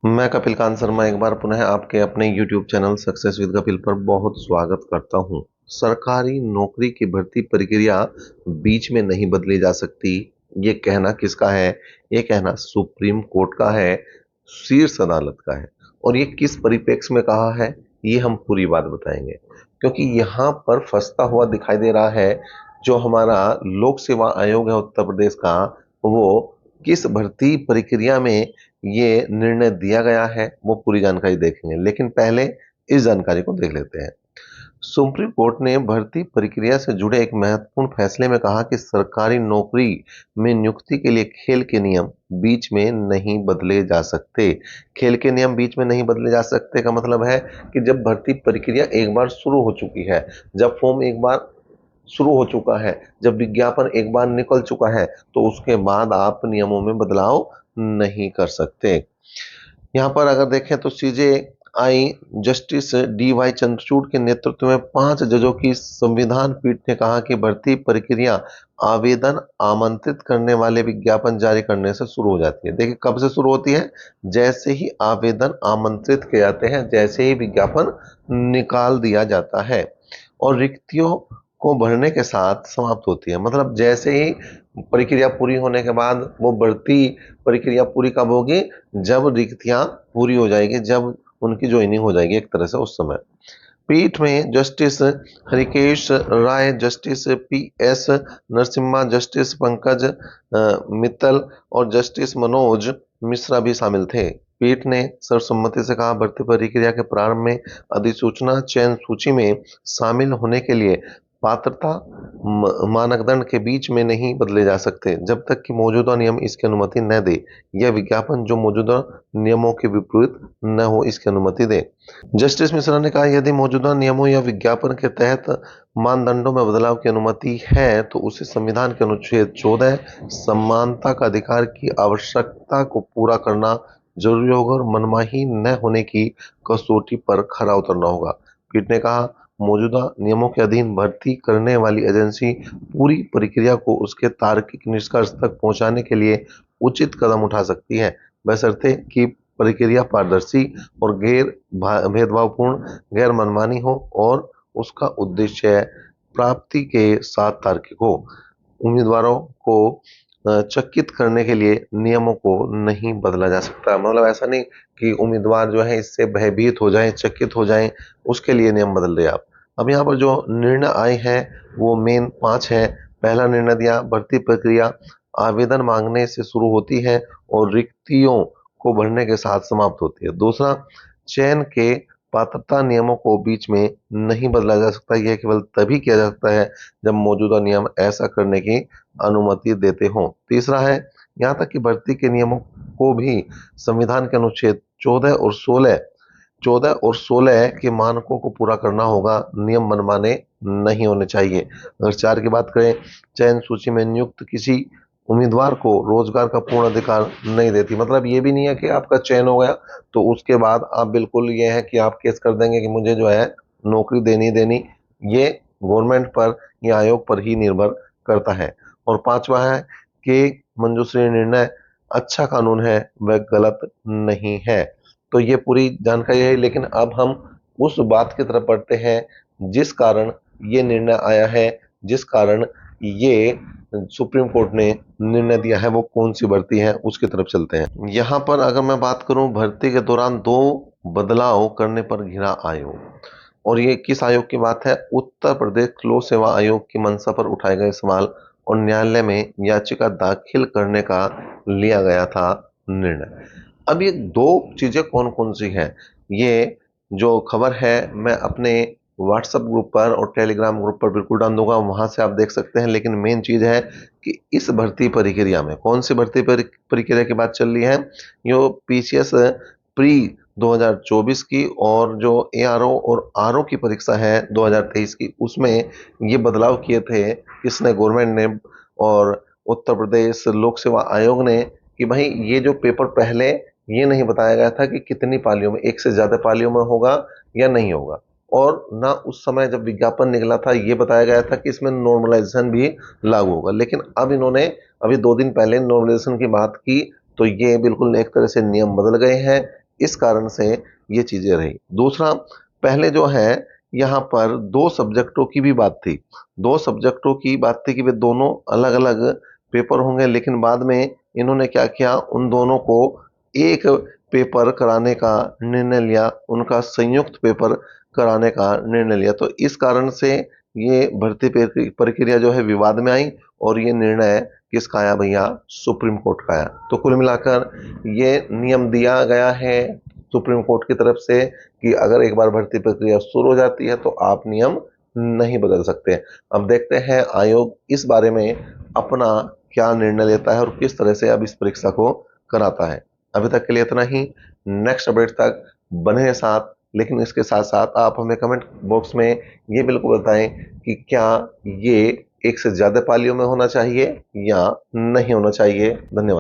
मैं कपिल कांत शर्मा एक बार पुनः आपके अपने YouTube channel success with Kapil पर बहुत स्वागत करता हूं। सरकारी नौकरी की भर्ती प्रक्रिया बीच में नहीं बदली जा सकती। ये कहना किसका है? ये कहना सुप्रीम कोर्ट का है, शीर्ष अदालत का है। और ये किस परिप्रेक्ष्य में कहा है, ये हम पूरी बात बताएंगे। क्योंकि यहाँ पर फंसता हुआ दिखाई दे रहा है जो हमारा लोक सेवा आयोग है उत्तर प्रदेश का, वो किस भर्ती प्रक्रिया में ये निर्णय दिया गया है, वो पूरी जानकारी देखेंगे। लेकिन पहले इस जानकारी को देख लेते हैं। सुप्रीम कोर्ट ने भर्ती प्रक्रिया से जुड़े एक महत्वपूर्ण फैसले में कहा कि सरकारी नौकरी में नियुक्ति के लिए खेल के नियम बीच में नहीं बदले जा सकते। खेल के नियम बीच में नहीं बदले जा सकते का मतलब है कि जब भर्ती प्रक्रिया एक बार शुरू हो चुकी है, जब फॉर्म एक बार शुरू हो चुका है, जब विज्ञापन एक बार निकल चुका है, तो उसके बाद आप नियमों में बदलाव नहीं कर सकते। यहाँ पर अगर देखें तो CJI justice D Y Chandrachud के नेतृत्व में 5 जजों की संविधान पीठ ने कहा कि भर्ती प्रक्रिया आवेदन आमंत्रित करने वाले विज्ञापन जारी करने से शुरू हो जाती है। देखिए कब से शुरू होती है? जैसे ही आवेदन आमंत्रित किए जाते हैं, जैसे ही विज्ञापन निकाल दिया जाता है, और रिक्तियों को भरने के साथ समाप्त होती है। मतलब जैसे ही प्रक्रिया पूरी होने के बाद वो भर्ती प्रक्रिया पूरी कब होगी? जब रिक्तियां पूरी हो जाएगी, जब उनकी ज्वाइनिंग हो जाएगी एक तरह से उस समय। पीठ में justice Harikesh Rai, justice P S. Narasimha, justice Pankaj Mittal और जस्टिस मनोज मिश्रा भी शामिल थे। पीठ ने सर्वसम्मति से कहा भर्ती प्रक्रिया के प्रारंभ में अधिसूचना चयन सूची में शामिल होने के लिए पात्रता मानदंड के बीच में नहीं बदले जा सकते जब तक कि मौजूदा नियम इसकी अनुमति न दे, या विज्ञापन जो मौजूदा नियमों के विपरीत न हो इसकी अनुमति दे। जस्टिस मिश्रा ने कहा यदि मौजूदा नियमों या विज्ञापन के तहत मानदंडों में बदलाव की अनुमति है तो उसे संविधान के अनुच्छेद 14 समानता का अधिकार की आवश्यकता को पूरा करना जरूरी होगा और मनमानी न होने की कसौटी पर खरा उतरना होगा। पीठ ने कहा मौजूदा नियमों के अधीन भर्ती करने वाली एजेंसी पूरी प्रक्रिया को उसके तार्किक निष्कर्ष तक पहुंचाने के लिए उचित कदम उठा सकती है, बशर्ते कि प्रक्रिया पारदर्शी और गैर भेदभावपूर्ण, गैर मनमानी हो और उसका उद्देश्य प्राप्ति के साथ तार्किक हो। उम्मीदवारों को चकित करने के लिए नियमों को नहीं बदला जा सकता। मतलब ऐसा नहीं कि उम्मीदवार जो है इससे भयभीत हो जाएं, चकित हो जाएं, उसके लिए नियम बदल रहे आप। अब यहाँ पर जो निर्णय आए हैं वो मेन 5 है। पहला निर्णय दिया भर्ती प्रक्रिया आवेदन मांगने से शुरू होती है और रिक्तियों को भरने के साथ समाप्त होती है। दूसरा, चयन के पात्रता नियमों को बीच में नहीं बदला जा सकता। यह केवल तभी किया जा सकता है जब मौजूदा नियम ऐसा करने की अनुमति देते हों। तीसरा है, यहाँ तक कि भर्ती के नियमों को भी संविधान के अनुच्छेद 14 और 16 के मानकों को पूरा करना होगा। नियम मनमाने नहीं होने चाहिए। अगर 4 की बात करें, चयन सूची में नियुक्त किसी उम्मीदवार को रोजगार का पूर्ण अधिकार नहीं देती। मतलब ये भी नहीं है कि आपका चयन हो गया तो उसके बाद आप बिल्कुल ये है कि आप केस कर देंगे कि मुझे जो है नौकरी देनी देनी। ये गवर्नमेंट पर या आयोग पर ही निर्भर करता है। और 5वां है कि मंजूश्री निर्णय अच्छा कानून है, वह गलत नहीं है। तो ये पूरी जानकारी है। लेकिन अब हम उस बात की तरफ बढ़ते हैं जिस कारण ये निर्णय आया है, जिस कारण ये सुप्रीम कोर्ट ने निर्णय दिया है, वो कौन सी भर्ती है उसकी तरफ चलते हैं। यहाँ पर अगर मैं बात करूं भर्ती के दौरान 2 बदलाव करने पर घिरा आयोग, और ये किस आयोग की बात है? उत्तर प्रदेश लोक सेवा आयोग की मंशा पर उठाए गए सवाल और न्यायालय में याचिका दाखिल करने का लिया गया था निर्णय। अब ये 2 चीजें कौन कौन सी हैं, ये जो खबर है मैं अपने व्हाट्सएप ग्रुप पर और टेलीग्राम ग्रुप पर बिल्कुल डाल दूंगा, वहां से आप देख सकते हैं। लेकिन मेन चीज है कि इस भर्ती प्रक्रिया में कौन सी भर्ती प्रक्रिया की बात चल रही है? जो पीसीएस प्री 2024 की और जो एआरओ और आरओ की परीक्षा है 2023 की, उसमें ये बदलाव किए थे किसने? गवर्नमेंट ने और उत्तर प्रदेश लोक सेवा आयोग ने, कि भाई ये जो पेपर पहले ये नहीं बताया गया था कि कितनी पालियों में, एक से ज्यादा पालियों में होगा या नहीं होगा, और ना उस समय जब विज्ञापन निकला था ये बताया गया था कि इसमें नॉर्मलाइजेशन भी लागू होगा। लेकिन अब इन्होंने अभी 2 दिन पहले नॉर्मलाइजेशन की बात की, तो ये बिल्कुल एक तरह से नियम बदल गए हैं। इस कारण से ये चीजें रही। दूसरा, पहले जो है यहाँ पर दो सब्जेक्टों की भी बात थी। दो सब्जेक्टों की बात थी कि वे दोनों अलग अलग पेपर होंगे, लेकिन बाद में इन्होंने क्या किया, उन दोनों को एक पेपर कराने का निर्णय लिया, उनका संयुक्त पेपर कराने का निर्णय लिया। तो इस कारण से ये भर्ती प्रक्रिया जो है विवाद में आई और ये निर्णय किसका आया भैया, सुप्रीम कोर्ट का आया। तो कुल मिलाकर ये नियम दिया गया है सुप्रीम कोर्ट की तरफ से कि अगर एक बार भर्ती प्रक्रिया शुरू हो जाती है तो आप नियम नहीं बदल सकते। अब देखते हैं आयोग इस बारे में अपना क्या निर्णय लेता है और किस तरह से अब इस परीक्षा को कराता है। अभी तक के लिए इतना ही। नेक्स्ट अपडेट तक बने हैं साथ, लेकिन इसके साथ साथ आप हमें कमेंट बॉक्स में ये बिल्कुल बताएं कि क्या ये एक से ज्यादा पालियों में होना चाहिए या नहीं होना चाहिए। धन्यवाद।